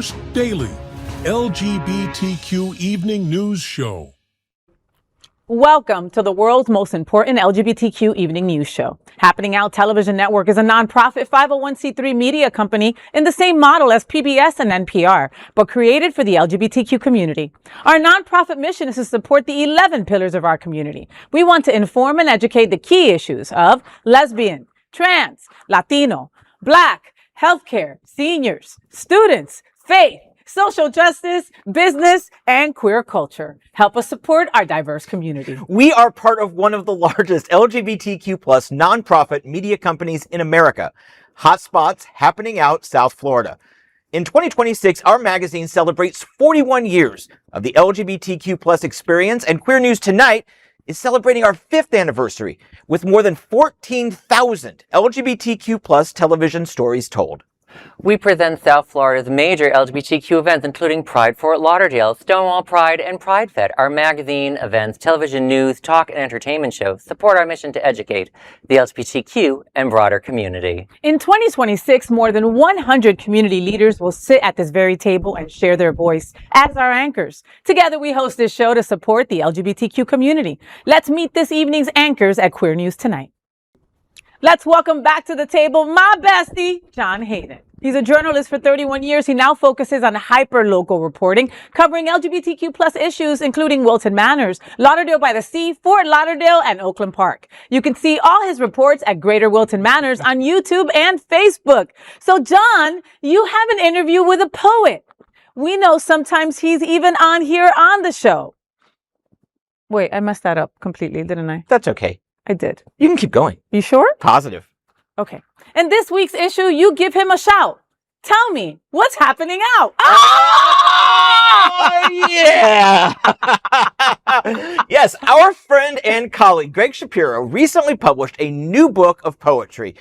first daily LGBTQ evening news show. Welcome to the world's most important LGBTQ evening news show. Happening Out Television Network is a nonprofit 501c3 media company in the same model as PBS and NPR, but created for the LGBTQ community. Our nonprofit mission is to support the 11 pillars of our community. We want to inform and educate the key issues of lesbian, trans, Latino, Black, healthcare, seniors, students, faith, social justice, business, and queer culture. Help us support our diverse community. We are part of one of the largest LGBTQ plus nonprofit media companies in America, Hotspots, Happening Out South Florida. In 2026, our magazine celebrates 41 years of the LGBTQ plus experience, and Queer News Tonight is celebrating our 5th anniversary with more than 14,000 LGBTQ plus television stories told. We present South Florida's major LGBTQ events, including Pride Fort Lauderdale, Stonewall Pride, and Pride Fest. Our magazine, events, television news, talk, and entertainment shows support our mission to educate the LGBTQ and broader community. In 2026, more than 100 community leaders will sit at this very table and share their voice as our anchors. Together, we host this show to support the LGBTQ community. Let's meet this evening's anchors at Queer News Tonight. Let's welcome back to the table my bestie, John Hayden. He's a journalist for 31 years. He now focuses on hyper-local reporting, covering LGBTQ plus issues, including Wilton Manors, Lauderdale by the Sea, Fort Lauderdale, and Oakland Park. You can see all his reports at Greater Wilton Manors on YouTube and Facebook. So, John, you have an interview with a poet. We know sometimes he's even on here on the show. Wait, I messed that up completely, didn't I? That's okay. I did. You can keep going. You sure? Positive. Okay. In this week's issue, you give him a shout. Tell me, what's happening out? Oh, yeah! Yes, our friend and colleague, Gregg Shapiro, recently published a new book of poetry.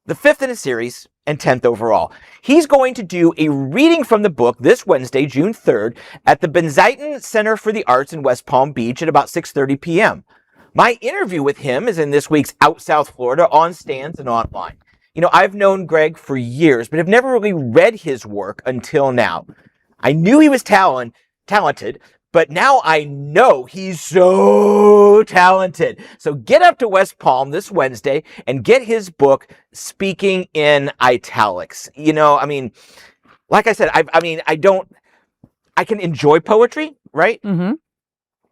The 5th in a series and 10th overall. He's going to do a reading from the book this Wednesday, June 3rd, at the Benziton Center for the Arts in West Palm Beach at about 6:30 p.m. My interview with him is in this week's Out South Florida on stands and online. You know, I've known Gregg for years, but have never really read his work until now. I knew he was talented, but now I know he's so talented. So get up to West Palm this Wednesday and get his book, Speaking in Italics. You know, I mean, like I said, I can enjoy poetry, right? Mm-hmm.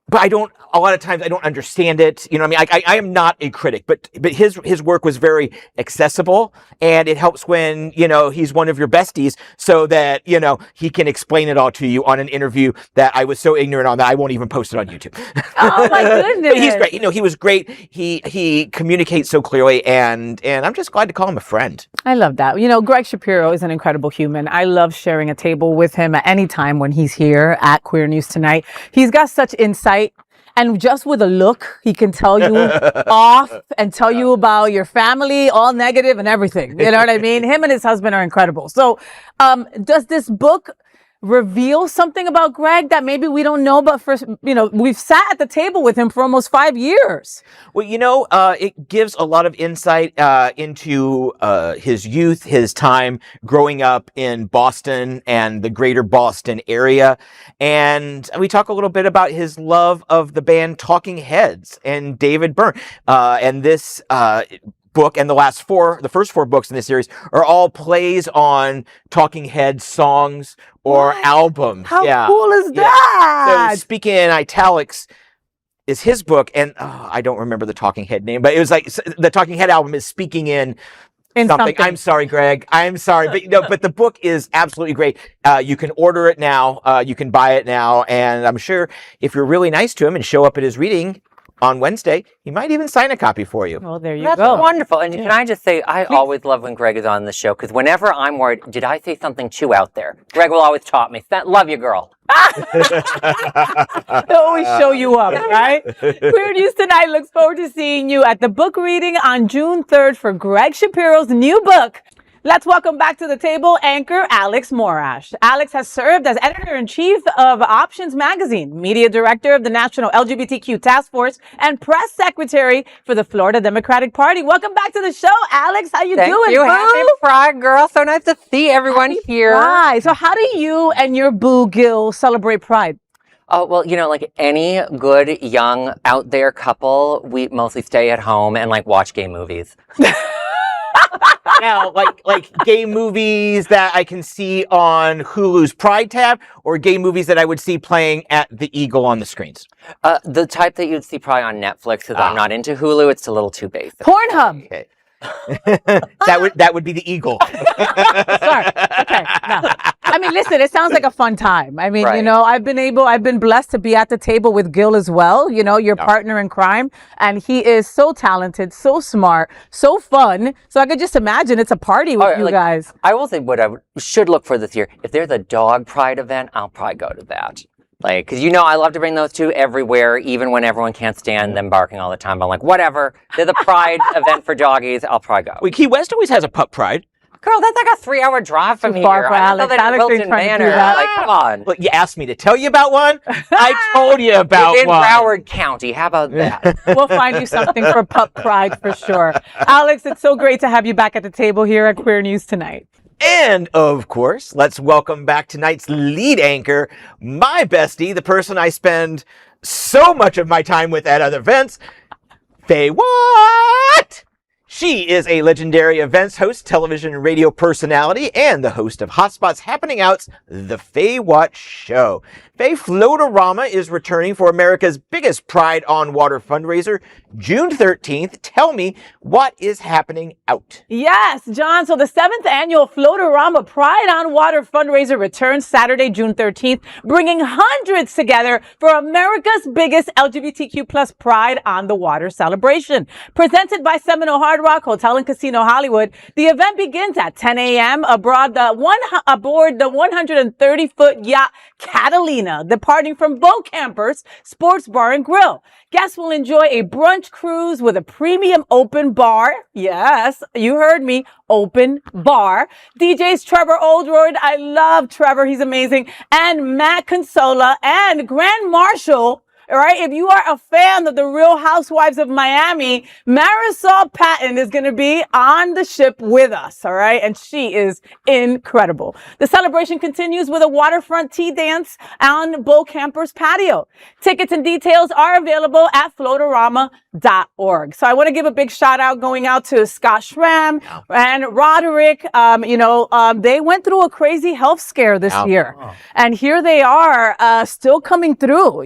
But a lot of times I don't understand it. You know what I mean? I am not a critic, but his work was very accessible, and it helps when, you know, he's one of your besties so that, you know, he can explain it all to you on an interview that I was so ignorant on that I won't even post it on YouTube. Oh my goodness. But he's great. You know, he was great. He communicates so clearly, and I'm just glad to call him a friend. I love that. You know, Gregg Shapiro is an incredible human. I love sharing a table with him at any time when he's here at Queer News Tonight. He's got such insight. And just with a look, he can tell you off and tell you about your family, all negative and everything. You know what I mean? Him and his husband are incredible. So, does this book reveal something about Gregg that maybe we don't know, but we've sat at the table with him for almost 5 years. Well, you know, it gives a lot of insight into his youth, his time growing up in Boston and the greater Boston area. And we talk a little bit about his love of the band Talking Heads and David Byrne. And this book and the first 4 books in this series are all plays on Talking Heads songs or albums. How cool is that? So Speaking in Italics is his book, and I don't remember the Talking Head name, but it was like the Talking Head album is Speaking in something. I'm sorry, Gregg. I'm sorry, but the book is absolutely great. You can order it now. You can buy it now, and I'm sure if you're really nice to him and show up at his reading on Wednesday, he might even sign a copy for you. Well, there you go. That's wonderful. And can I just say, I always love when Gregg is on the show, because whenever I'm worried, did I say something too out there? Gregg will always taunt me. Love you, girl. They always show you up, right? Queer News Tonight looks forward to seeing you at the book reading on June 3rd for Gregg Shapiro's new book, Let's welcome back to the table anchor Alex Morash. Alex has served as editor-in-chief of Options magazine, media director of the National LGBTQ Task Force, and press secretary for the Florida Democratic Party. Welcome back to the show, Alex. How you doing? Thank you. Boo? Happy Pride, girl. So nice to see everyone here. Hi. So how do you and your boo Gil celebrate Pride? Oh, well, like any good, young, out there couple, we mostly stay at home and watch gay movies. Now, like gay movies that I can see on Hulu's Pride tab, or gay movies that I would see playing at the Eagle on the screens? The type that you'd see probably on Netflix, because I'm not into Hulu. It's a little too basic. Pornhub. Okay. that would be the Eagle. Sorry. Okay. No. I mean, listen, it sounds like a fun time. I mean, Right. I've been blessed to be at the table with Gil as well, your partner in crime. And he is so talented, so smart, so fun. So I could just imagine it's a party with you guys. I will say what I should look for this year. If there's a dog pride event, I'll probably go to that. Because I love to bring those two everywhere, even when everyone can't stand them barking all the time. I'm like, whatever. There's a pride event for doggies. I'll probably go. Wait, Key West always has a pup pride. Girl, that's like a 3-hour drive from Too here. far for I don't know Alex. that in Alex ain't Wilton trying to do Manor. that. Come on. Look, you asked me to tell you about one. I told you about It's in one. Broward County. How about that? We'll find you something for Pup Pride for sure. Alex, it's so great to have you back at the table here at Queer News Tonight. And, of course, let's welcome back tonight's lead anchor, my bestie, the person I spend so much of my time with at other events, FayWhat! She is a legendary events host, television and radio personality, and the host of Hotspots Happening Out's The FayWhat Show. FLoatarama is returning for America's biggest Pride on Water fundraiser, June 13th. Tell me, what is happening out? Yes, John. So the 7th annual FLoatarama Pride on Water fundraiser returns Saturday, June 13th, bringing hundreds together for America's biggest LGBTQ plus Pride on the Water celebration. Presented by Seminole Hard Rock Hotel and Casino Hollywood, the event begins at 10 a.m. aboard the 130-foot yacht Catalina, departing from Boat Campers Sports Bar and Grill. Guests will enjoy a brunch cruise with a premium open bar. Yes, you heard me. Open bar. DJs Trevor Oldroyd. I love Trevor. He's amazing. And Matt Consola and Grand Marshal. All right. If you are a fan of the Real Housewives of Miami, Marisol Patton is going to be on the ship with us. All right. And she is incredible. The celebration continues with a waterfront tea dance on Boat Campers patio. Tickets and details are available at FLoatarama.org. So I want to give a big shout out going out to Scott Schramm and Roderick. They went through a crazy health scare this year. And here they are, still coming through,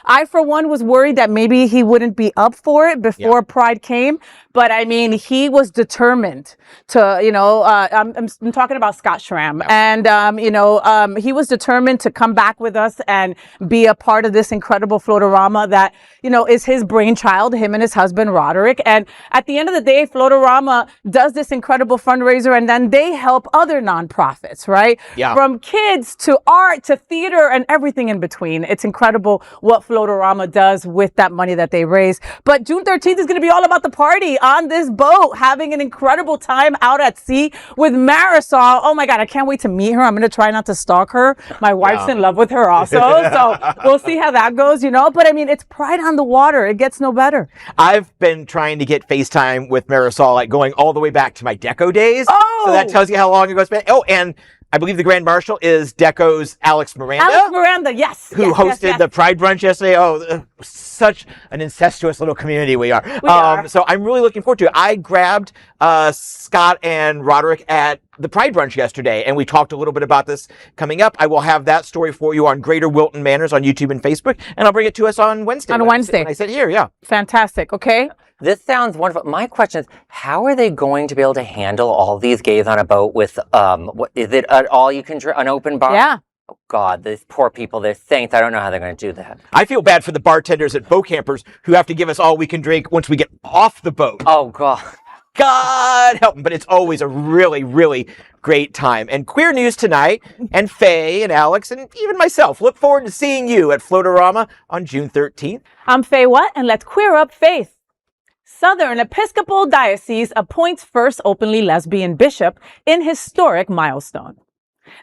I, for one, was worried that maybe he wouldn't be up for it before Pride came. But I mean, he was determined to, I'm talking about Scott Schramm. And, he was determined to come back with us and be a part of this incredible FLoatarama that, is his brainchild, him and his husband, Roderick. And at the end of the day, FLoatarama does this incredible fundraiser, and then they help other nonprofits, right? Yeah. From kids to art to theater and everything in between. It's incredible what FLoatarama does with that money that they raise. But June 13th is going to be all about the party on this boat, having an incredible time out at sea with Marisol. Oh my God, I can't wait to meet her. I'm going to try not to stalk her. My wife's in love with her also. So we'll see how that goes, But I mean, it's Pride on the Water. It gets no better. I've been trying to get FaceTime with Marisol, going all the way back to my Deco days. Oh! So that tells you how long ago it's been. Oh, and I believe the Grand Marshal is Deco's Alex Miranda. Alex Miranda, yes. Who hosted the Pride Brunch yesterday. Oh, such an incestuous little community we are. We are. So I'm really looking forward to it. I grabbed Scott and Roderick at the Pride Brunch yesterday, and we talked a little bit about this coming up. I will have that story for you on Greater Wilton Manors on YouTube and Facebook, and I'll bring it to us on Wednesday. On Wednesday. When I sit here, yeah. Fantastic. Okay. This sounds wonderful. My question is, how are they going to be able to handle all these gays on a boat with, what is it, all you can drink, an open bar? Yeah. Oh God, these poor people, they're saints. I don't know how they're going to do that. I feel bad for the bartenders at Boat Campers who have to give us all we can drink once we get off the boat. Oh God. God help them, but it's always a really, really great time. And Queer News Tonight, and Faye and Alex, and even myself, look forward to seeing you at FLoatarama on June 13th. I'm FayWhat, and let's queer up faith. Southern Episcopal Diocese appoints first openly lesbian bishop in historic milestone.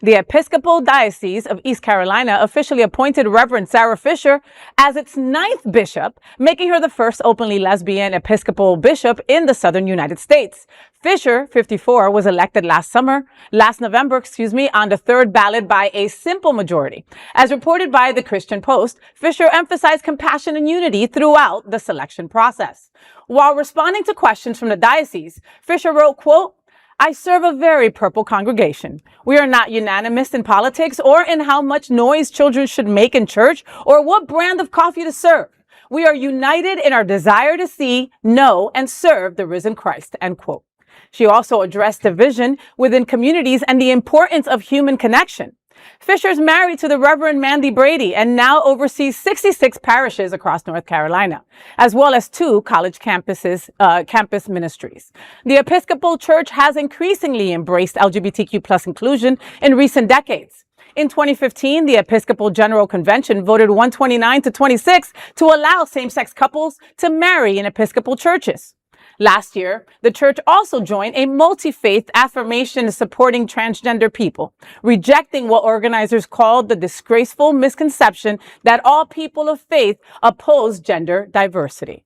The Episcopal Diocese of East Carolina officially appointed Reverend Sarah Fisher as its 9th bishop, making her the first openly lesbian Episcopal bishop in the Southern United States. Fisher, 54, was elected last November, on the 3rd ballot by a simple majority. As reported by the Christian Post, Fisher emphasized compassion and unity throughout the selection process. While responding to questions from the diocese, Fisher wrote, quote, "I serve a very purple congregation. We are not unanimous in politics or in how much noise children should make in church or what brand of coffee to serve. We are united in our desire to see, know, and serve the risen Christ," end quote. She also addressed division within communities and the importance of human connection. Fisher is married to the Reverend Mandy Brady and now oversees 66 parishes across North Carolina, as well as 2 college campus ministries. The Episcopal Church has increasingly embraced LGBTQ plus inclusion in recent decades. In 2015, the Episcopal General Convention voted 129 to 26 to allow same-sex couples to marry in Episcopal churches. Last year, the church also joined a multi-faith affirmation supporting transgender people, rejecting what organizers called the disgraceful misconception that all people of faith oppose gender diversity.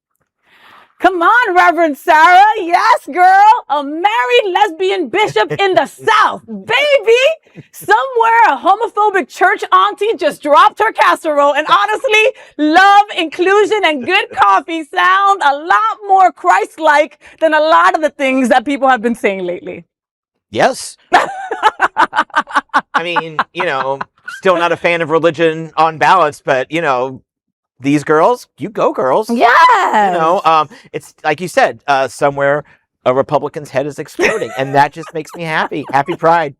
Come on, Reverend Sarah. Yes, girl. A married lesbian bishop in the South. Baby, somewhere a homophobic church auntie just dropped her casserole. And honestly, love, inclusion, and good coffee sound a lot more Christ-like than a lot of the things that people have been saying lately. Yes. I mean, still not a fan of religion on ballots, but, these girls, you go, girls. Yes. It's like you said, somewhere a Republican's head is exploding, and that just makes me happy. Happy Pride.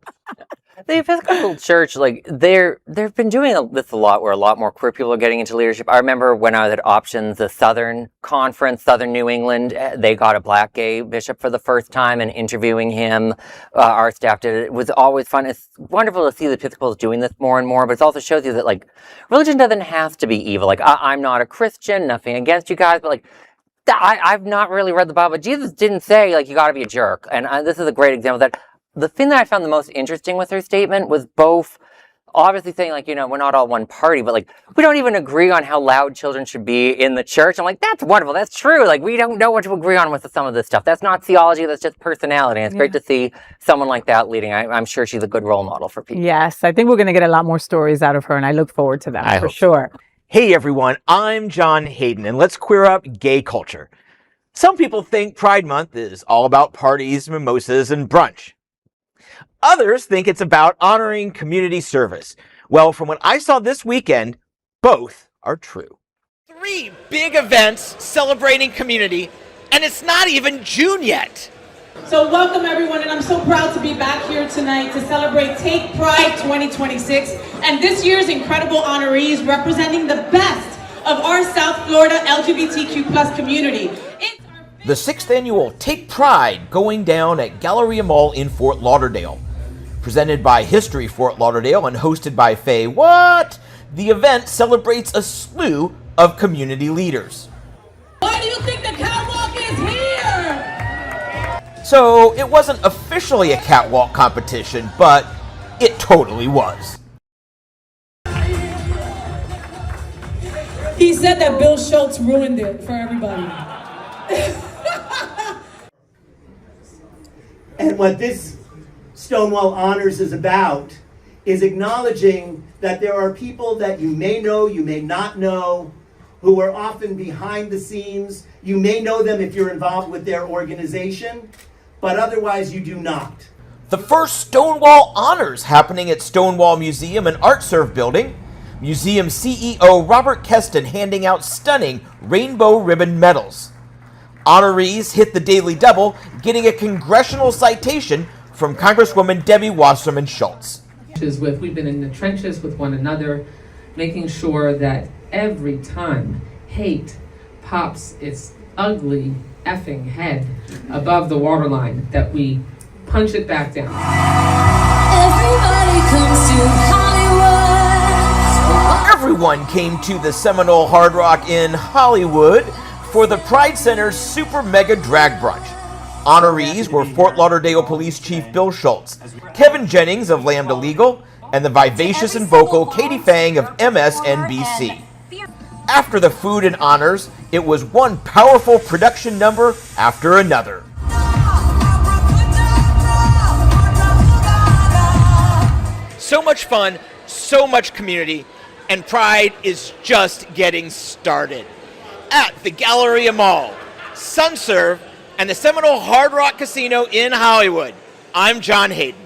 The Episcopal Church, they've been doing this a lot, where a lot more queer people are getting into leadership. I remember when I was at Options, the Southern Conference, Southern New England, they got a black gay bishop for the first time, and interviewing him, our staff did it. It was always fun. It's wonderful to see the Episcopals doing this more and more, but it also shows you that, religion doesn't have to be evil. I'm not a Christian, nothing against you guys, but I've not really read the Bible. Jesus didn't say, you gotta be a jerk. And this is a great example of that. The thing that I found the most interesting with her statement was both obviously saying, we're not all one party, but we don't even agree on how loud children should be in the church. I'm that's wonderful. That's true. We don't know what to agree on with some of this stuff. That's not theology. That's just personality. And it's great to see someone like that leading. I'm sure she's a good role model for people. Yes, I think we're going to get a lot more stories out of her, and I look forward to that for sure. Hey, everyone. I'm John Hayden, and let's queer up gay culture. Some people think Pride Month is all about parties, mimosas, and brunch. Others think it's about honoring community service. Well, from what I saw this weekend, both are true. 3 big events celebrating community, and it's not even June yet. So welcome everyone, and I'm so proud to be back here tonight to celebrate Take Pride 2026 and this year's incredible honorees representing the best of our South Florida LGBTQ plus community. The 6th annual Take Pride going down at Galleria Mall in Fort Lauderdale. Presented by History Fort Lauderdale and hosted by FayWhat, the event celebrates a slew of community leaders. Why do you think the catwalk is here? So it wasn't officially a catwalk competition, but it totally was. He said that Bill Schultz ruined it for everybody. And what this Stonewall Honors is about is acknowledging that there are people that you may know, you may not know, who are often behind the scenes. You may know them if you're involved with their organization, but otherwise you do not. The first Stonewall Honors happening at Stonewall Museum and Art Serve Building. Museum CEO Robert Keston handing out stunning rainbow ribbon medals. Honorees hit the Daily Double, getting a congressional citation from Congresswoman Debbie Wasserman Schultz. We've been in the trenches with one another, making sure that every time hate pops its ugly effing head above the waterline, that we punch it back down. Everybody comes to Hollywood. Everyone came to the Seminole Hard Rock in Hollywood for the Pride Center's Super Mega Drag Brunch. Honorees were Fort Lauderdale Police Chief Bill Schultz, Kevin Jennings of Lambda Legal, and the vivacious and vocal Katie Fang of MSNBC. After the food and honors, it was one powerful production number after another. So much fun, so much community, and Pride is just getting started. At the Galleria Mall, SunServe, and the Seminole Hard Rock Casino in Hollywood. I'm John Hayden.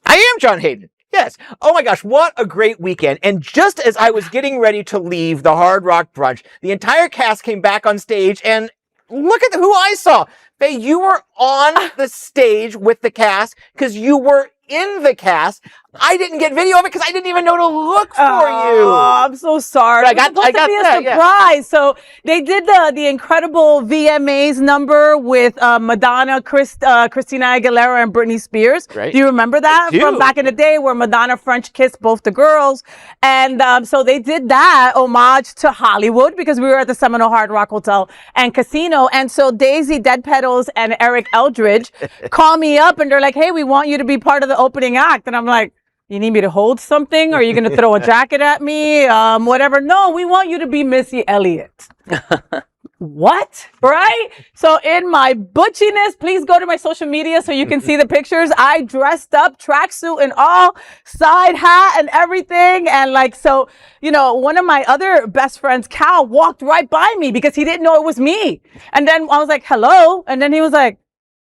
I am John Hayden. Yes. Oh my gosh, what a great weekend. And just as I was getting ready to leave the Hard Rock Brunch, the entire cast came back on stage, and look at who I saw. Faye, you were on the stage with the cast because you were in the cast. I didn't get video of it because I didn't even know to look for you. Oh, I'm so sorry. But I got to be a that, surprise. Yeah. So they did the incredible VMAs number with Madonna, Christina Aguilera, and Britney Spears. Right. Do you remember that from back in the day where Madonna French kissed both the girls? And so they did that homage to Hollywood because we were at the Seminole Hard Rock Hotel and Casino. And so Daisy Dead Petals and Eric Eldridge call me up and they're like, "Hey, we want you to be part of the opening act." And I'm like, "You need me to hold something? Or are you going to throw a jacket at me? Whatever." "No, we want you to be Missy Elliott." What? Right? So in my butchiness, please go to my social media so you can see the pictures. I dressed up, tracksuit and all, side hat and everything. And so, one of my other best friends, Cal, walked right by me because he didn't know it was me. And then I was like, "Hello." And then he was like,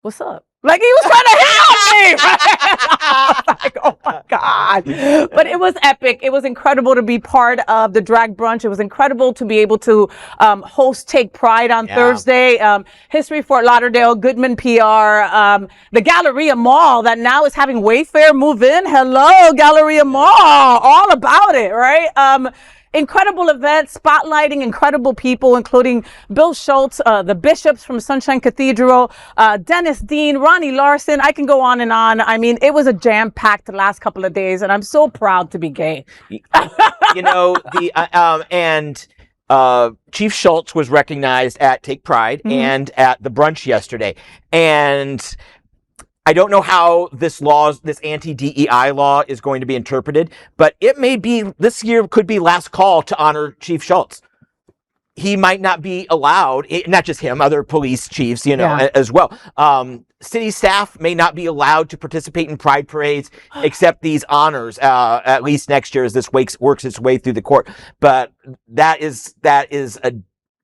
"What's up?" Like he was trying to hit on me. I was like, oh my God. But it was epic. It was incredible to be part of the drag brunch. It was incredible to be able to host Take Pride on Thursday. History Fort Lauderdale, Goodman PR, the Galleria Mall that now is having Wayfair move in. Hello, Galleria Mall. All about it, right? Incredible event, spotlighting incredible people, including Bill Schultz, the bishops from Sunshine Cathedral, Dennis Dean, Ronnie Larson. I can go on and on. I mean, it was a jam-packed last couple of days, and I'm so proud to be gay. Chief Schultz was recognized at Take Pride and at the brunch yesterday. And I don't know how this anti-DEI law is going to be interpreted, but it may be, this year could be last call to honor Chief Schultz. He might not be allowed, not just him, other police chiefs, as well. City staff may not be allowed to participate in pride parades except these honors, at least next year as this works its way through the court. But that is a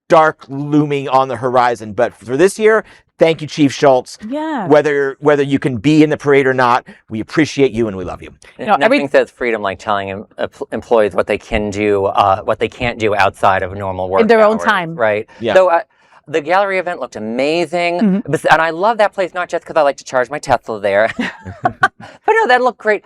dark looming on the horizon. But for this year, thank you, Chief Schultz. Yeah. Whether you can be in the parade or not, we appreciate you and we love you. Nothing says freedom like telling employees what they can do, what they can't do outside of normal work in their own hours, time. Right. Yeah. So the gallery event looked amazing, and I love that place not just because I like to charge my Tesla there, but no, that looked great.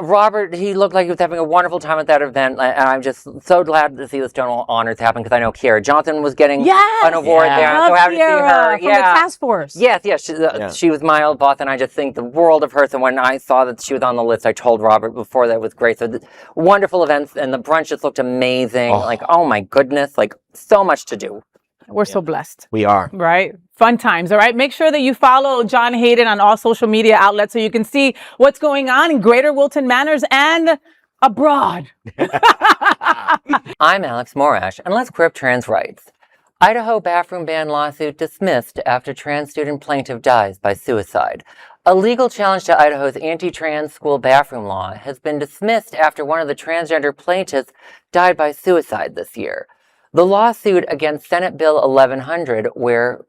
Robert, he looked like he was having a wonderful time at that event, and I'm just so glad to see the Stonewall Honors happen because I know Kiara Johnson was getting an award there. I so happy to see her. From the task force. Yes. She was my old boss, and I just think the world of her. So when I saw that she was on the list, I told Robert before that it was great. So wonderful events, and the brunch just looked amazing. Oh my goodness, so much to do. We're so blessed. We are. Right? Fun times, all right? Make sure that you follow John Hayden on all social media outlets so you can see what's going on in Greater Wilton Manors and abroad. I'm Alex Morash, and let's grip trans rights. Idaho bathroom ban lawsuit dismissed after trans student plaintiff dies by suicide. A legal challenge to Idaho's anti-trans school bathroom law has been dismissed after one of the transgender plaintiffs died by suicide this year. The lawsuit against Senate Bill 1100 were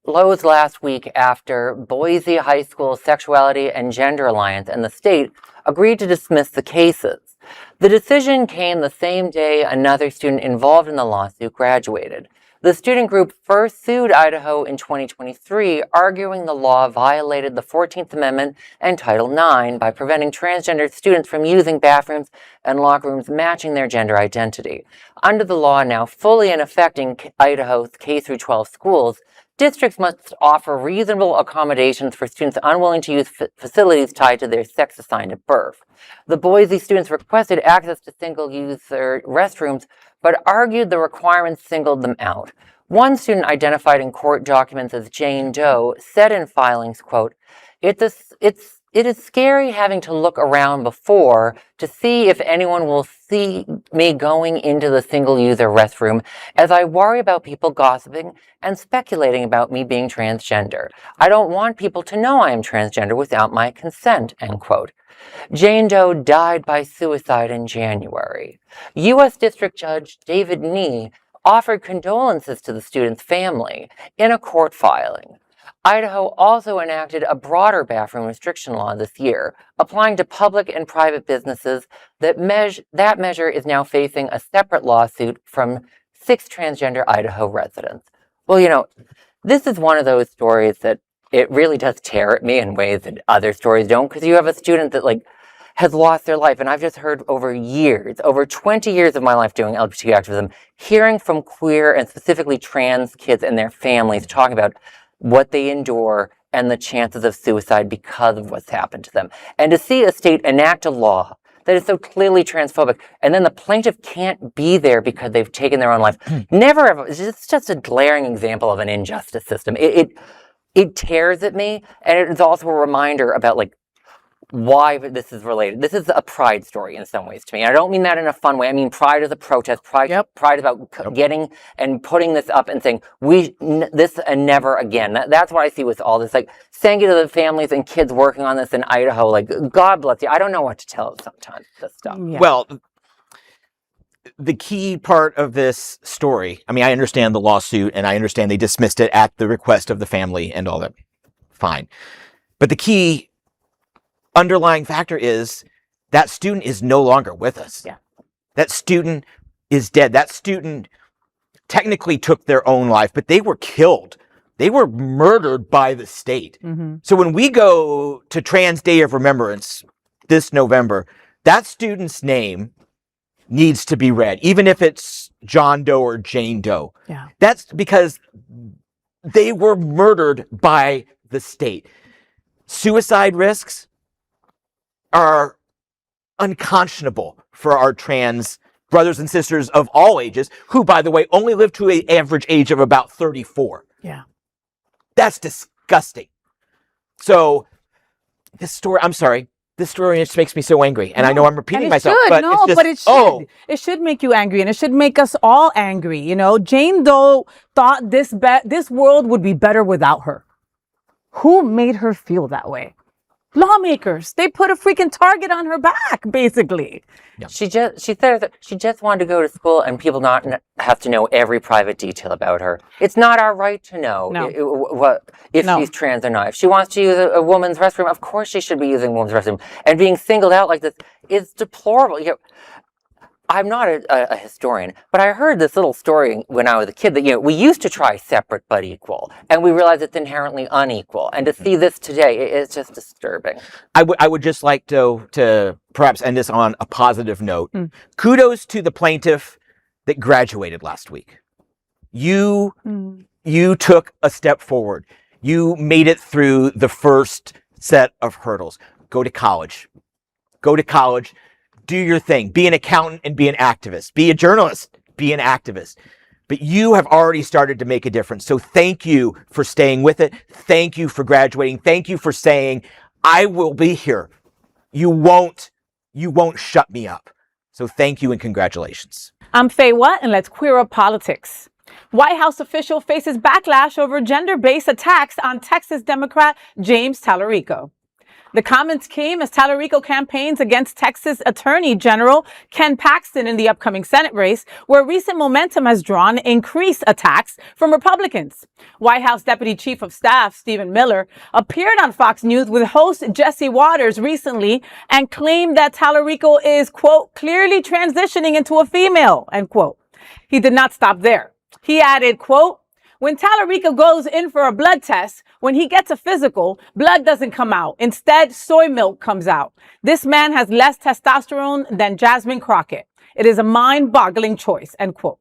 closed last week after Boise High School Sexuality and Gender Alliance and the state agreed to dismiss the cases. The decision came the same day another student involved in the lawsuit graduated. The student group first sued Idaho in 2023, arguing the law violated the 14th Amendment and Title IX by preventing transgender students from using bathrooms and locker rooms matching their gender identity. Under the law now fully in effect in Idaho's K-12 schools, Districts must offer reasonable accommodations for students unwilling to use facilities tied to their sex assigned at birth. The Boise students requested access to single-user restrooms, but argued the requirements singled them out. One student, identified in court documents as Jane Doe, said in filings, quote, it is scary having to look around before to see if anyone will see me going into the single-user restroom, as I worry about people gossiping and speculating about me being transgender. I don't want people to know I am transgender without my consent, end quote. Jane Doe died by suicide in January. U.S. District Judge David Nee offered condolences to the student's family in a court filing. Idaho also enacted a broader bathroom restriction law this year, applying to public and private businesses. That measure is now facing a separate lawsuit from 6 transgender Idaho residents. Well, this is one of those stories that it really does tear at me in ways that other stories don't, because you have a student that has lost their life. And I've just heard over 20 years of my life doing LGBTQ activism, hearing from queer and specifically trans kids and their families talking about what they endure and the chances of suicide because of what's happened to them. And to see a state enact a law that is so clearly transphobic, and then the plaintiff can't be there because they've taken their own life, never ever, it's just a glaring example of an injustice system. It tears at me, and it's also a reminder about why this is related. This is a pride story in some ways to me. And I don't mean that in a fun way. I mean, pride is a protest. Pride is about getting and putting this up and saying, this and never again. That's what I see with all this. Thank you to the families and kids working on this in Idaho. God bless you. I don't know what to tell sometimes, this stuff. Yeah. Well, the key part of this story, I mean, I understand the lawsuit and I understand they dismissed it at the request of the family and all that. Fine. But the key underlying factor is that student is no longer with us. Yeah. That student is dead. That student technically took their own life, but they were killed. They were murdered by the state. Mm-hmm. So when we go to Trans Day of Remembrance this November, that student's name needs to be read, even if it's John Doe or Jane Doe. Yeah. That's because they were murdered by the state. Suicide risks are unconscionable for our trans brothers and sisters of all ages, who, by the way, only live to an average age of about 34. Yeah. That's disgusting. So this story just makes me so angry. And I know I'm repeating myself, but it should make you angry, and it should make us all angry. Jane Doe thought this world would be better without her. Who made her feel that way? Lawmakers. They put a freaking target on her back, basically. Yeah. She said that she just wanted to go to school and people not have to know every private detail about her. It's not our right to know if she's trans or not. If she wants to use a woman's restroom, of course she should be using a woman's restroom. And being singled out like this is deplorable. I'm not a historian, but I heard this little story when I was a kid that, we used to try separate but equal, and we realized it's inherently unequal. And to see this today, it's just disturbing. I would just like to perhaps end this on a positive note. Kudos to the plaintiff that graduated last week. You took a step forward. You made it through the first set of hurdles. Go to college. Do your thing. Be an accountant and be an activist. Be a journalist. Be an activist. But you have already started to make a difference. So thank you for staying with it. Thank you for graduating. Thank you for saying, I will be here. You won't shut me up. So thank you and congratulations. I'm FayWhat, and let's queer up politics. White House official faces backlash over gender-based attacks on Texas Democrat James Talarico. The comments came as Talarico campaigns against Texas Attorney General Ken Paxton in the upcoming Senate race, where recent momentum has drawn increased attacks from Republicans. White House Deputy Chief of Staff Stephen Miller appeared on Fox News with host Jesse Waters recently and claimed that Talarico is, quote, clearly transitioning into a female, end quote. He did not stop there. He added, quote, when Talarico goes in for a blood test, when he gets a physical, blood doesn't come out. Instead, soy milk comes out. This man has less testosterone than Jasmine Crockett. It is a mind-boggling choice, end quote.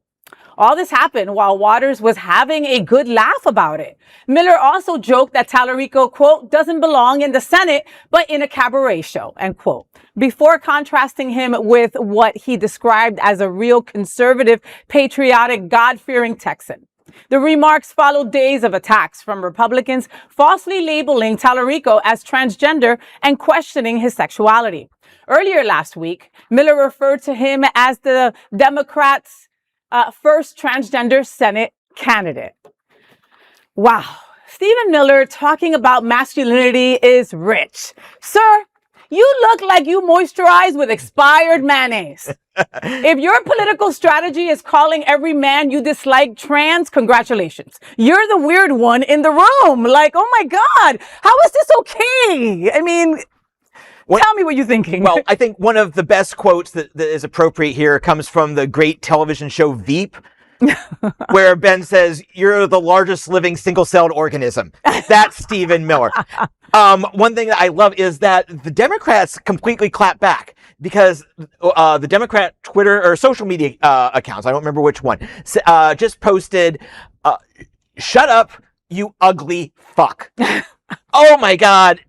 All this happened while Waters was having a good laugh about it. Miller also joked that Talarico, quote, doesn't belong in the Senate, but in a cabaret show, end quote, before contrasting him with what he described as a real conservative, patriotic, God-fearing Texan. The remarks followed days of attacks from Republicans falsely labeling Talarico as transgender and questioning his sexuality. Earlier last week, Miller referred to him as the Democrats' first transgender Senate candidate. Wow. Stephen Miller talking about masculinity is rich. Sir, you look like you moisturize with expired mayonnaise. If your political strategy is calling every man you dislike trans, congratulations. You're the weird one in the room. Like, oh my God, how is this okay? I mean, tell me what you're thinking. Well, I think one of the best quotes that is appropriate here comes from the great television show Veep, where Ben says, "You're the largest living single-celled organism." That's Stephen Miller. One thing that I love is that the Democrats completely clap back because the Democrat Twitter or social media accounts, I don't remember which one, just posted, "Shut up, you ugly fuck." Oh my God.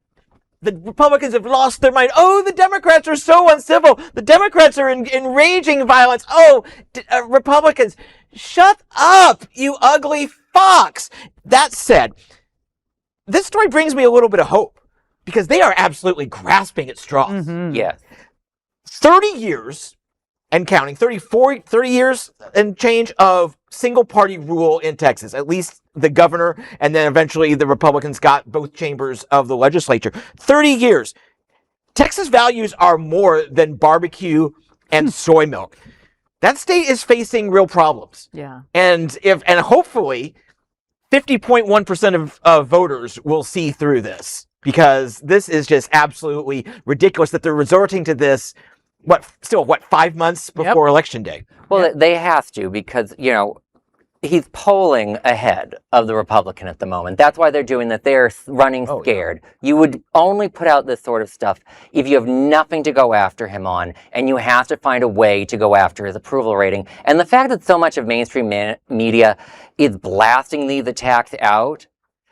The Republicans have lost their mind. Oh, the Democrats are so uncivil. The Democrats are enraging violence. Oh, Republicans, shut up, you ugly fucks. That said, this story brings me a little bit of hope because they are absolutely grasping at straws. Mm-hmm. Yes. 30 years and counting, 30 years and change of single party rule in Texas, at least the governor, and then eventually the Republicans got both chambers of the legislature. 30 years. Texas values are more than barbecue and soy milk. That state is facing real problems. Yeah. And hopefully 50.1% of voters will see through this, because this is just absolutely ridiculous that they're resorting to this, 5 months before Election Day. Well, they have to, because, he's polling ahead of the Republican at the moment. That's why they're doing that. They're running scared. Yeah. You would only put out this sort of stuff if you have nothing to go after him on, and you have to find a way to go after his approval rating. And the fact that so much of mainstream media is blasting these attacks out,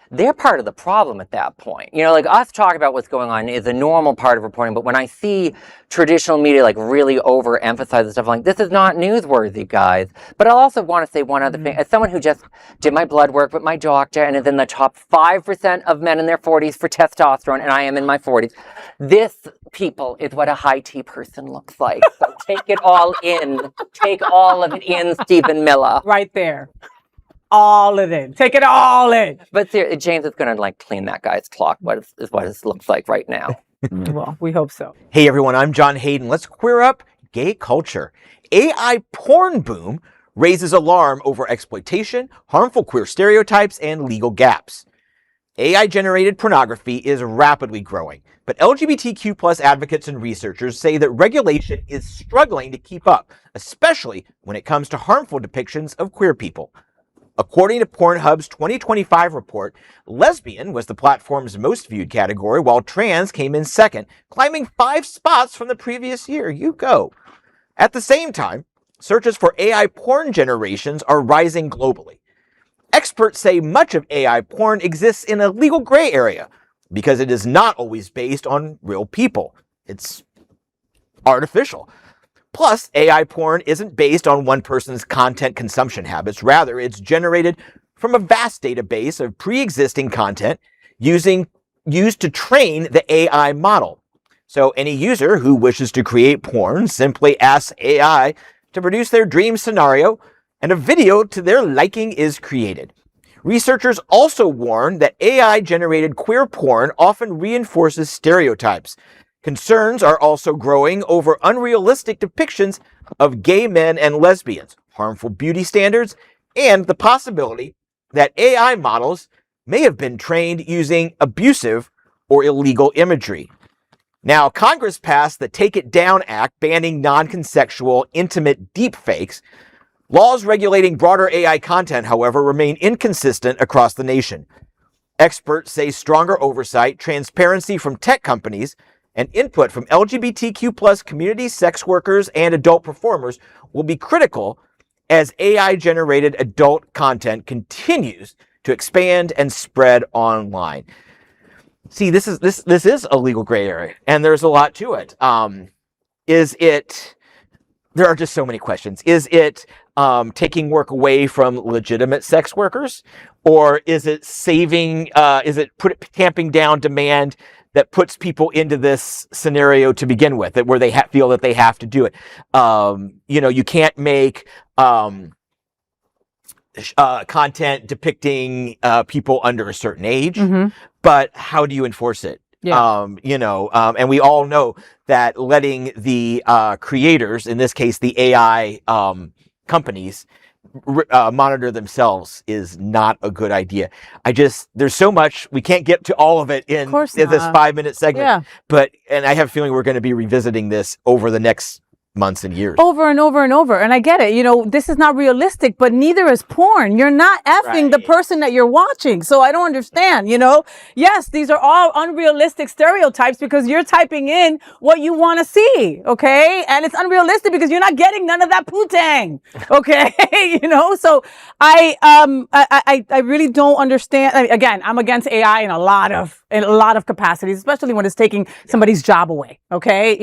they're part of the problem at that point. Us talking about what's going on is a normal part of reporting, but when I see traditional media really overemphasize stuff, this is not newsworthy, guys. But I'll also want to say one other thing. As someone who just did my blood work with my doctor and is in the top 5% of men in their 40s for testosterone, and I am in my 40s, this, people, is what a high T person looks like. So take it all in. Take all of it in, Stephen Miller. Right there. All of it. Take it all in. But James is going to clean that guy's clock. What it looks like right now. Well, we hope so. Hey everyone, I'm John Hayden. Let's queer up gay culture. AI porn boom raises alarm over exploitation, harmful queer stereotypes, and legal gaps. AI-generated pornography is rapidly growing, but LGBTQ plus advocates and researchers say that regulation is struggling to keep up, especially when it comes to harmful depictions of queer people. According to Pornhub's 2025 report, lesbian was the platform's most viewed category, while trans came in second, climbing 5 spots from the previous year. You go. At the same time, searches for AI porn generations are rising globally. Experts say much of AI porn exists in a legal gray area because it is not always based on real people. It's artificial. Plus, AI porn isn't based on one person's content consumption habits. Rather, it's generated from a vast database of pre-existing content used to train the AI model. So any user who wishes to create porn simply asks AI to produce their dream scenario, and a video to their liking is created. Researchers also warn that AI-generated queer porn often reinforces stereotypes. Concerns are also growing over unrealistic depictions of gay men and lesbians, harmful beauty standards, and the possibility that AI models may have been trained using abusive or illegal imagery. Now, Congress passed the Take It Down Act banning non-consensual, intimate deepfakes. Laws regulating broader AI content, however, remain inconsistent across the nation. Experts say stronger oversight, transparency from tech companies, and input from LGBTQ plus community sex workers and adult performers will be critical as AI-generated adult content continues to expand and spread online. See, this is a legal gray area, and there's a lot to it. There are just so many questions. Is it taking work away from legitimate sex workers, or is it tamping down demand that puts people into this scenario to begin with, where they feel that they have to do it? You can't make content depicting people under a certain age, but how do you enforce it? Yeah. And we all know that letting the creators, in this case the AI companies, monitor themselves is not a good idea. There's so much, we can't get to all of it in this 5-minute segment. Yeah. And I have a feeling we're going to be revisiting this over the next months and years. Over and over and over. And I get it. This is not realistic, but neither is porn. You're not effing the person that you're watching. So I don't understand, Yes, these are all unrealistic stereotypes because you're typing in what you want to see. Okay. And it's unrealistic because you're not getting none of that poo-tang. Okay. So I really don't understand. Again, I'm against AI in a lot of capacities, especially when it's taking somebody's job away. Okay.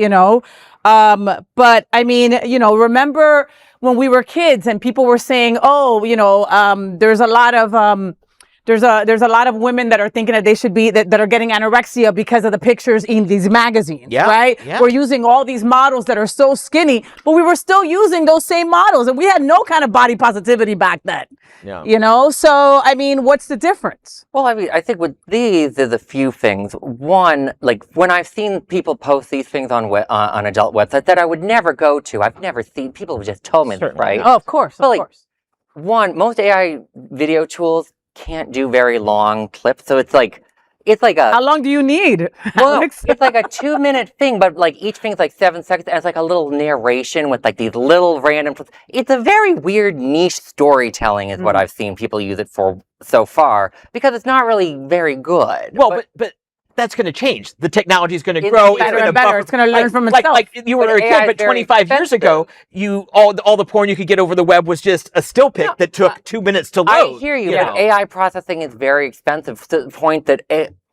But I mean, remember when we were kids and people were saying, there's a lot of, there's a lot of women that are thinking that they should be, that are getting anorexia because of the pictures in these magazines, right? Yeah. We're using all these models that are so skinny, but we were still using those same models and we had no kind of body positivity back then. Yeah. So, I mean, what's the difference? Well, I mean, I think with these, there's a few things. One, like when I've seen people post these things on adult websites that I would never go to, I've never seen, people have just told me, right? Oh, of course, but of course. One, most AI video tools can't do very long clips, so it's like a... How long do you need, Well, Alex? it's like a 2-minute thing, but like each thing's like 7 seconds, and it's like a little narration with like these little random... It's a very weird niche storytelling is what I've seen people use it for so far, because it's not really very good. Well, but that's going to change. The technology is going to grow. Better and better. It's going to learn from itself. Like you were a kid, but 25 years ago, all the porn you could get over the web was just a still pic that took 2 minutes to load. I hear you, but AI processing is very expensive to the point that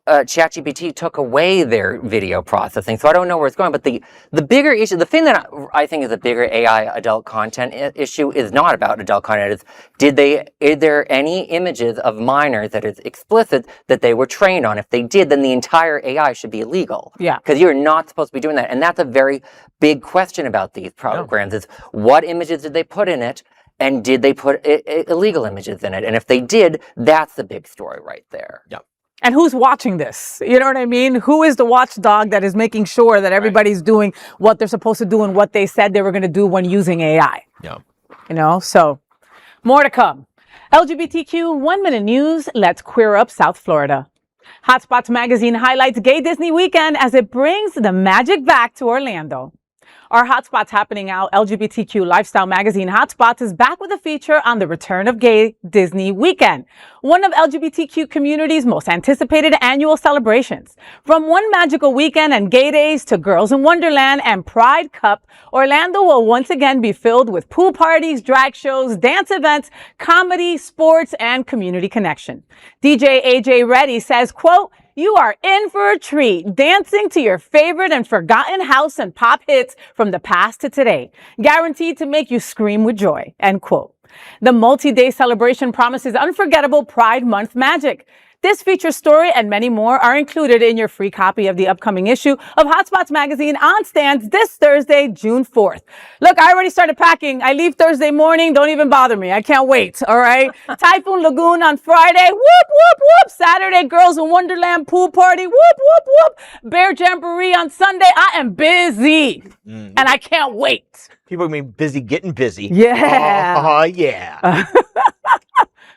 ChatGPT took away their video processing, so I don't know where it's going. But the bigger issue, the thing that I think is a bigger AI adult content issue, is not about adult content. Is there any images of minors that is explicit that they were trained on? If they did, then the entire AI should be illegal. Yeah, because you're not supposed to be doing that, and that's a very big question about these programs: is what images did they put in it? And did they put illegal images in it? And if they did, that's the big story right there. Yeah. And who's watching this? You know what I mean? Who is the watchdog that is making sure that everybody's doing what they're supposed to do and what they said they were going to do when using AI? Yeah. So more to come. LGBTQ 1 Minute News. Let's queer up South Florida. Hotspots magazine highlights Gay Disney Weekend as it brings the magic back to Orlando. Our Hotspots happening out, LGBTQ lifestyle magazine Hotspots is back with a feature on the return of Gay Disney Weekend, one of LGBTQ community's most anticipated annual celebrations. From one magical weekend and gay days to Girls in Wonderland and Pride Cup, Orlando will once again be filled with pool parties, drag shows, dance events, comedy, sports, and community connection. DJ AJ Reddy says, quote, "You are in for a treat, dancing to your favorite and forgotten house and pop hits from the past to today, guaranteed to make you scream with joy," end quote. The multi-day celebration promises unforgettable Pride Month magic. This feature story and many more are included in your free copy of the upcoming issue of Hotspots magazine on stands this Thursday, June 4th. Look, I already started packing. I leave Thursday morning. Don't even bother me. I can't wait. All right. Typhoon Lagoon on Friday. Whoop, whoop, whoop. Saturday, Girls in Wonderland pool party. Whoop, whoop, whoop. Bear Jamboree on Sunday. I am busy and I can't wait. People are going to be busy getting busy. Yeah. Yeah.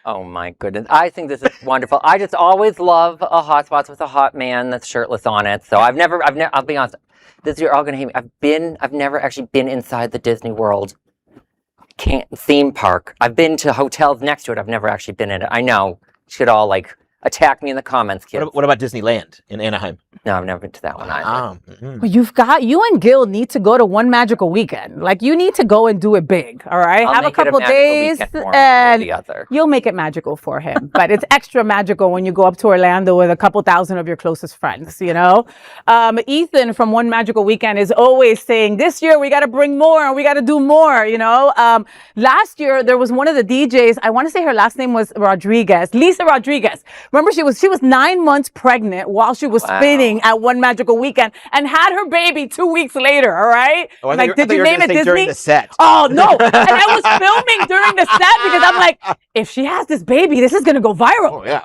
Oh my goodness. I think this is wonderful. I just always love a Hotspots with a hot man that's shirtless on it. So I'll be honest, this you're all going to hate me. I've never actually been inside the Disney World theme park. I've been to hotels next to it. I've never actually been in it. I know. You should all like Attack me in the comments, kids. What about Disneyland in Anaheim? No, I've never been to that one either. Well, you and Gil need to go to one magical weekend. Like, you need to go and do it big, all right? I'll Have a make it couple magical days weekend for him, and the other. you'll make it magical for him. But it's extra magical when you go up to Orlando with a couple thousand of your closest friends, you know? Ethan from One Magical Weekend is always saying, this year we got to bring more, we got to do more, you know? Last year, there was one of the DJs, I want to say her last name was Rodriguez, Lisa Rodriguez. Remember, she was 9 months pregnant while she was spinning at One Magical Weekend and had her baby 2 weeks later, all right? Oh, like, did you name it Disney? During the set. Oh, no. And I was filming during the set because I'm like, if she has this baby, this is going to go viral. Oh, yeah.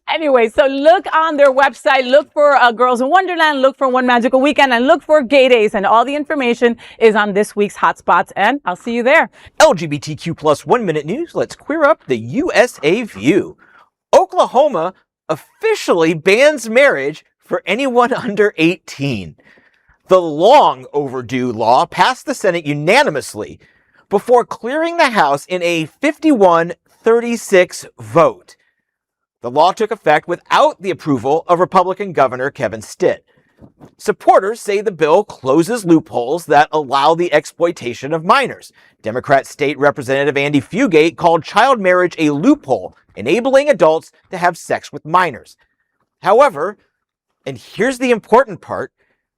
Anyway, so look on their website, look for Girls in Wonderland, look for One Magical Weekend, and look for Gay Days. And all the information is on this week's Hotspots. And I'll see you there. LGBTQ plus 1 minute news. Let's queer up the USA view. Oklahoma officially bans marriage for anyone under 18. The long overdue law passed the Senate unanimously before clearing the House in a 51-36 vote. The law took effect without the approval of Republican Governor Kevin Stitt. Supporters say the bill closes loopholes that allow the exploitation of minors. Democrat State Representative Andy Fugate called child marriage a loophole, enabling adults to have sex with minors. However, and here's the important part,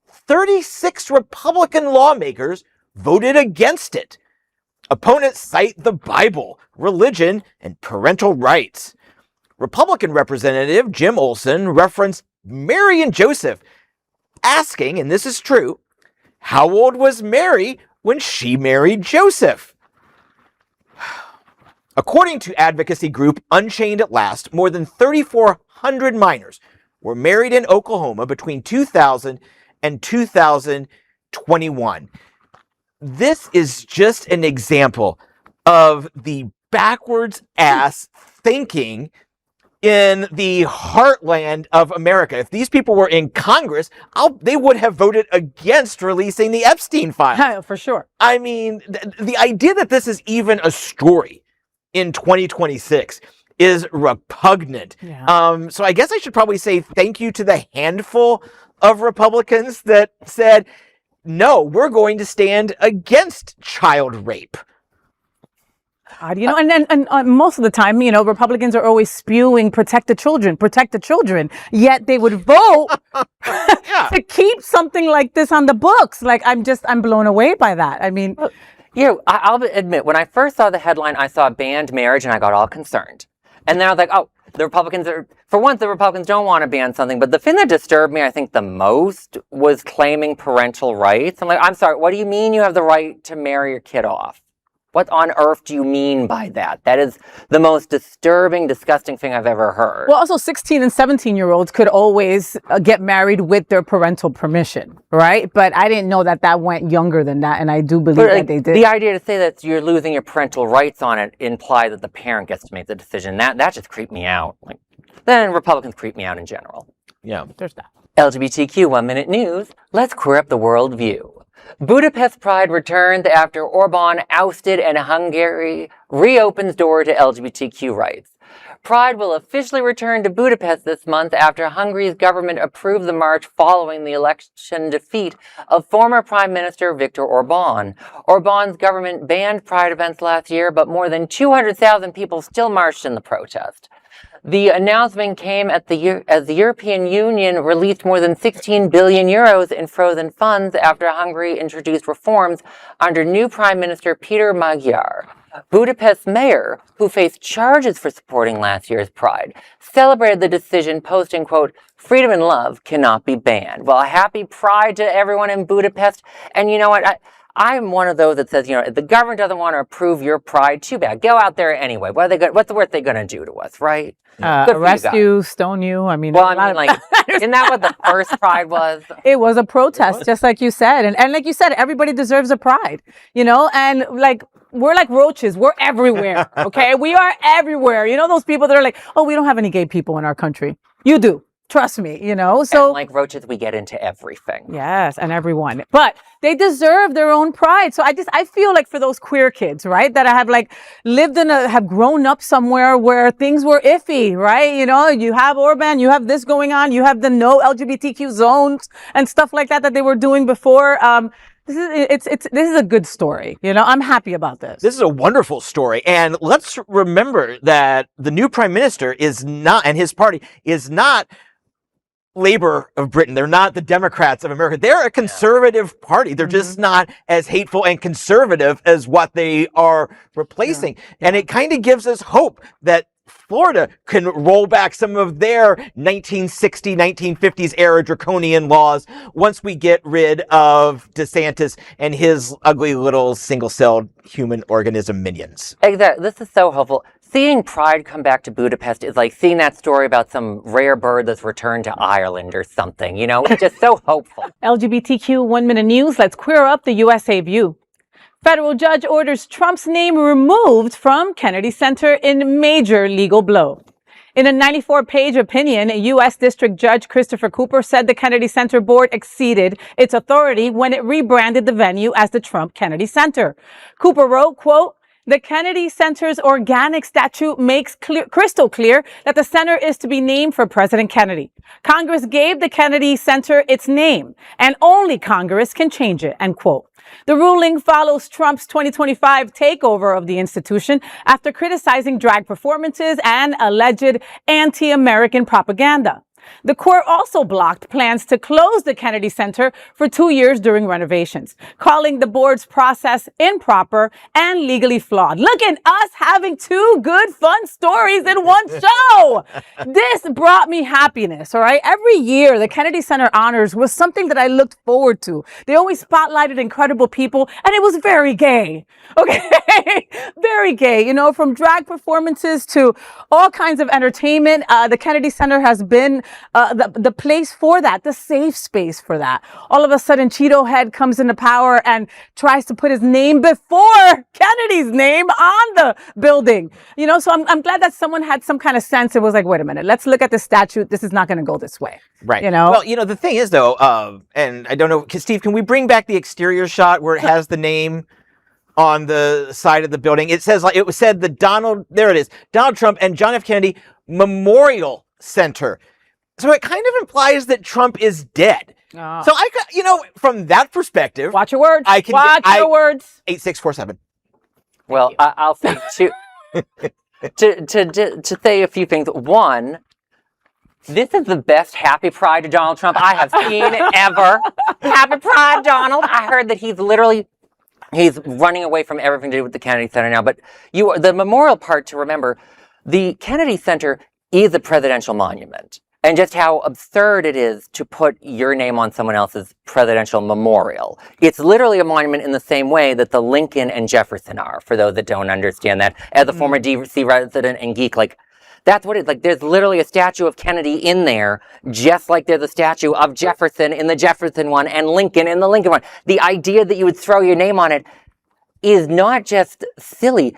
36 Republican lawmakers voted against it. Opponents cite the Bible, religion, and parental rights. Republican Representative Jim Olson referenced Mary and Joseph, asking, and this is true, how old was Mary when she married Joseph? According to advocacy group Unchained at Last, more than 3,400 minors were married in Oklahoma between 2000 and 2021. This is just an example of the backwards ass thinking in the heartland of America. If these people were in Congress, they would have voted against releasing the Epstein files. For sure. I mean, the idea that this is even a story in 2026 is repugnant. Yeah. So I guess I should probably say thank you to the handful of Republicans that said, no, we're going to stand against child rape. God, you know, and most of the time, you know, Republicans are always spewing protect the children, yet they would vote to keep something like this on the books. Like, I'm blown away by that. I mean, I'll admit, when I first saw the headline, I saw banned marriage and I got all concerned. And then I was like, oh, the Republicans don't want to ban something. But the thing that disturbed me, I think, the most was claiming parental rights. I'm like, I'm sorry, what do you mean you have the right to marry your kid off? What on earth do you mean by that? That is the most disturbing, disgusting thing I've ever heard. Well, also 16 and 17-year-olds could always get married with their parental permission, right? But I didn't know that went younger than that, and I do believe that they did. The idea to say that you're losing your parental rights on it implies that the parent gets to make the decision. That just creeped me out. Like, then Republicans creep me out in general. Yeah, there's that. LGBTQ 1 Minute News. Let's queer up the world view. Budapest Pride returns after Orban ousted and Hungary reopens door to LGBTQ rights. Pride will officially return to Budapest this month after Hungary's government approved the march following the election defeat of former Prime Minister Viktor Orban. Orban's government banned Pride events last year, but more than 200,000 people still marched in the protest. The announcement came as the European Union released more than 16 billion euros in frozen funds after Hungary introduced reforms under new Prime Minister Peter Magyar. Budapest's mayor, who faced charges for supporting last year's Pride, celebrated the decision, posting, quote, "Freedom and love cannot be banned." Well, happy Pride to everyone in Budapest. And you know what? I'm one of those that says, you know, if the government doesn't want to approve your Pride, too bad. Go out there anyway. What's the worst they're going to do to us, right? Arrest you, stone you. I mean, well, I mean, like, isn't that what the first Pride was? It was a protest, just like you said. And like you said, everybody deserves a Pride, you know? And like, we're like roaches. We're everywhere, okay? We are everywhere. You know those people that are like, oh, we don't have any gay people in our country. You do. Trust me, you know. So And like roaches, we get into everything. yes, and everyone. But they deserve their own pride. So I feel like for those queer kids, right, that have like have grown up somewhere where things were iffy, right? You know, you have Orban, you have this going on, you have the no LGBTQ zones and stuff like that they were doing before. This is a good story. You know, I'm happy about this. This is a wonderful story. And let's remember that the new prime minister is not, and his party is not Labor of Britain. They're not the Democrats of America. They're a conservative party. They're just not as hateful and conservative as what they are replacing. And it kind of gives us hope that Florida can roll back some of their 1960s, 1950s era draconian laws once we get rid of DeSantis and his ugly little single-celled human organism minions. Exactly. This is so helpful. Seeing Pride come back to Budapest is like seeing that story about some rare bird that's returned to Ireland or something. You know, it's just so hopeful. LGBTQ 1 Minute News. Let's queer up the USA view. Federal judge orders Trump's name removed from Kennedy Center in major legal blow. In a 94-page opinion, U.S. District Judge Christopher Cooper said the Kennedy Center board exceeded its authority when it rebranded the venue as the Trump Kennedy Center. Cooper wrote, quote, "The Kennedy Center's organic statute makes crystal clear that the center is to be named for President Kennedy. Congress gave the Kennedy Center its name, and only Congress can change it," end quote. The ruling follows Trump's 2025 takeover of the institution after criticizing drag performances and alleged anti-American propaganda. The court also blocked plans to close the Kennedy Center for 2 years during renovations, calling the board's process improper and legally flawed. Look at us having two good, fun stories in one show. This brought me happiness, all right? Every year, the Kennedy Center Honors was something that I looked forward to. They always spotlighted incredible people, and it was very gay, okay? Very gay, you know, from drag performances to all kinds of entertainment. The Kennedy Center has been the place for that, the safe space for that. All of a sudden, Cheeto Head comes into power and tries to put his name before Kennedy's name on the building. You know, so I'm glad that someone had some kind of sense. It was like, wait a minute, let's look at the statute. This is not going to go this way. Right. You know? Well, you know, the thing is, though, and I don't know, Steve, can we bring back the exterior shot where it has the name on the side of the building? It says, like, it was said the Donald Trump and John F. Kennedy Memorial Center. So it kind of implies that Trump is dead. So I, you know, from that perspective, Watch your words. I can Watch your words. 8647. Well, I'll say to say a few things. One, this is the best Happy Pride to Donald Trump I have seen ever. Happy Pride, Donald. I heard that he's running away from everything to do with the Kennedy Center now. But the memorial part to remember, the Kennedy Center is a presidential monument. And just how absurd it is to put your name on someone else's presidential memorial. It's literally a monument in the same way that the Lincoln and Jefferson are, for those that don't understand that. As a former DC resident and geek, like, that's what it's like. There's literally a statue of Kennedy in there, just like there's a statue of Jefferson in the Jefferson one and Lincoln in the Lincoln one. The idea that you would throw your name on it is not just silly.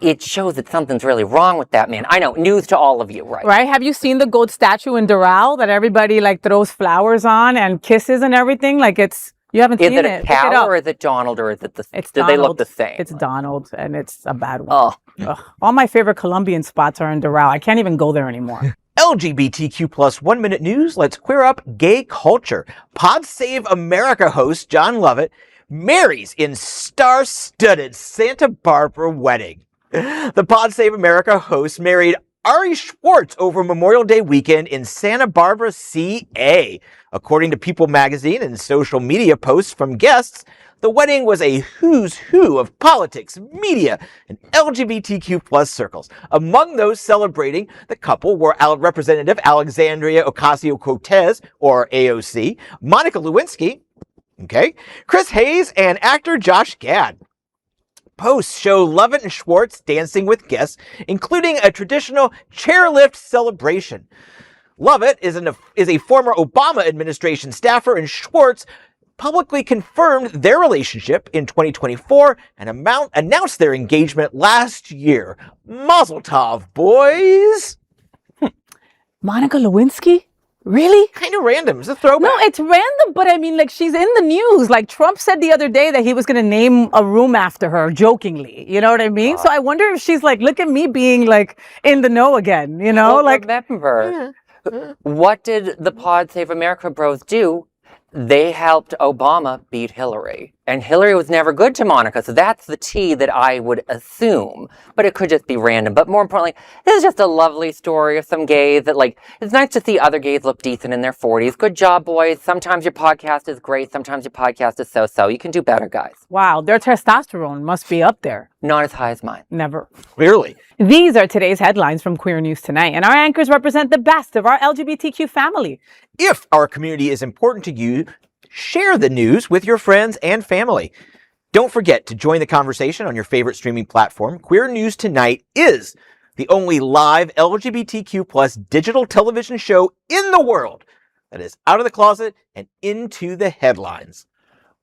It shows that something's really wrong with that man. I know, news to all of you, right? Right? Have you seen the gold statue in Doral that everybody like throws flowers on and kisses and everything? Like you haven't seen it. Is it a cow or is it Donald or is it do they look the same? It's Donald and it's a bad one. Oh. Ugh. All my favorite Colombian spots are in Doral. I can't even go there anymore. LGBTQ plus 1 minute news. Let's queer up gay culture. Pod Save America host John Lovett marries in star-studded Santa Barbara wedding. The Pod Save America host married Ari Schwartz over Memorial Day weekend in Santa Barbara, CA. According to People magazine and social media posts from guests, the wedding was a who's who of politics, media, and LGBTQ plus circles. Among those celebrating the couple were Representative Alexandria Ocasio-Cortez, or AOC, Monica Lewinsky, Chris Hayes, and actor Josh Gad. Posts show Lovett and Schwartz dancing with guests, including a traditional chairlift celebration. Lovett is a former Obama administration staffer, and Schwartz publicly confirmed their relationship in 2024 and announced their engagement last year. Mazel tov, boys! Monica Lewinsky? Really? Kind of random. It's a throwback. No, it's random, but I mean, like, she's in the news. Like, Trump said the other day that he was going to name a room after her, jokingly. You know what I mean? So I wonder if she's like, look at me being like in the know again, you know? Well, like, remember, what did the Pod Save America bros do? They helped Obama beat Hillary. And Hillary was never good to Monica, so that's the tea that I would assume. But it could just be random. But more importantly, this is just a lovely story of some gays that, like, it's nice to see other gays look decent in their 40s. Good job, boys. Sometimes your podcast is great. Sometimes your podcast is so-so. You can do better, guys. wow, their testosterone must be up there. Not as high as mine. Never. Clearly. These are today's headlines from Queer News Tonight, and our anchors represent the best of our LGBTQ family. If our community is important to you, share the news with your friends and family. Don't forget to join the conversation on your favorite streaming platform. Queer News Tonight is the only live LGBTQ plus digital television show in the world that is out of the closet and into the headlines.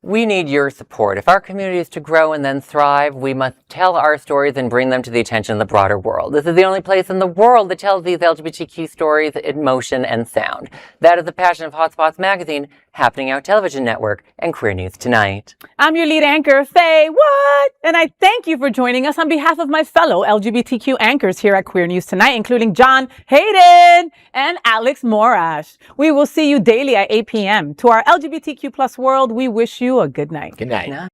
We need your support. If our community is to grow and then thrive, we must tell our stories and bring them to the attention of the broader world. This is the only place in the world that tells these LGBTQ stories in motion and sound. That is the passion of Hotspots magazine, Happening Out Television Network, and Queer News Tonight. I'm your lead anchor, FayWhat, and I thank you for joining us on behalf of my fellow LGBTQ anchors here at Queer News Tonight, including John, Hayden, and Alex Morash. We will see you daily at 8 p.m. To our LGBTQ plus world, we wish you a good night. Good night. Nah.